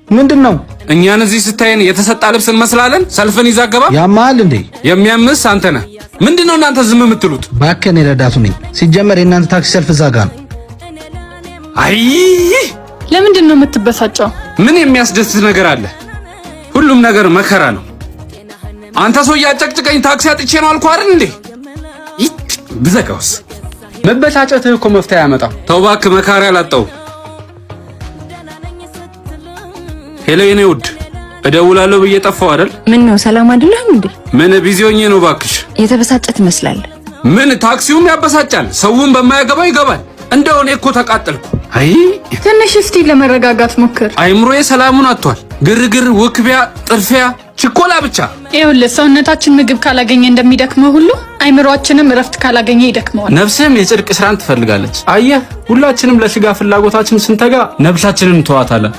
ምንድነው? እኛን እዚህ ስታየን የተሰጣ ልብስ እንመስላለን? ሰልፍን ይዛገባ ያማል እንዴ? የሚያምስ አንተ ነህ። ምንድነው እናንተ ዝም የምትሉት? ባከን የረዳቱ ነኝ። ሲጀመር የእናንተ ታክሲ ሰልፍ እዛ ጋር ነው። አይ ለምንድን ነው የምትበሳጨው? ምን የሚያስደስት ነገር አለ? ሁሉም ነገር መከራ ነው። አንተ ሰው ያጨቅጭቀኝ ታክሲ አጥቼ ነው አልኩህ አይደል እንዴ? ብዘጋውስ መበሳጨትህ እኮ መፍትሄ ያመጣው። ተው እባክህ መካሪ አላጣው። ሄሎ የኔ ውድ እደውላለሁ ብዬ ጠፋው አይደል? ምን ነው ሰላም አይደለም እንዴ? ምን ቢዚ ሆኜ ነው እባክሽ። የተበሳጨ ትመስላለህ። ምን ታክሲውም ያበሳጫል፣ ሰውም በማያገባው ይገባል። እንደው እኔ እኮ ተቃጠልኩ። አይ ትንሽ እስቲ ለመረጋጋት ሞክር። አይምሮዬ ሰላሙን አጥቷል። ግርግር፣ ውክቢያ፣ ጥርፊያ፣ ችኮላ ብቻ። ይኸውልህ ሰውነታችን ምግብ ካላገኘ እንደሚደክመው ሁሉ አይምሮአችንም እረፍት ካላገኘ ይደክመዋል። ነፍስህም የጽድቅ ስራን ትፈልጋለች። አየህ ሁላችንም ለስጋ ፍላጎታችን ስንተጋ ነፍሳችንን ተዋታለን።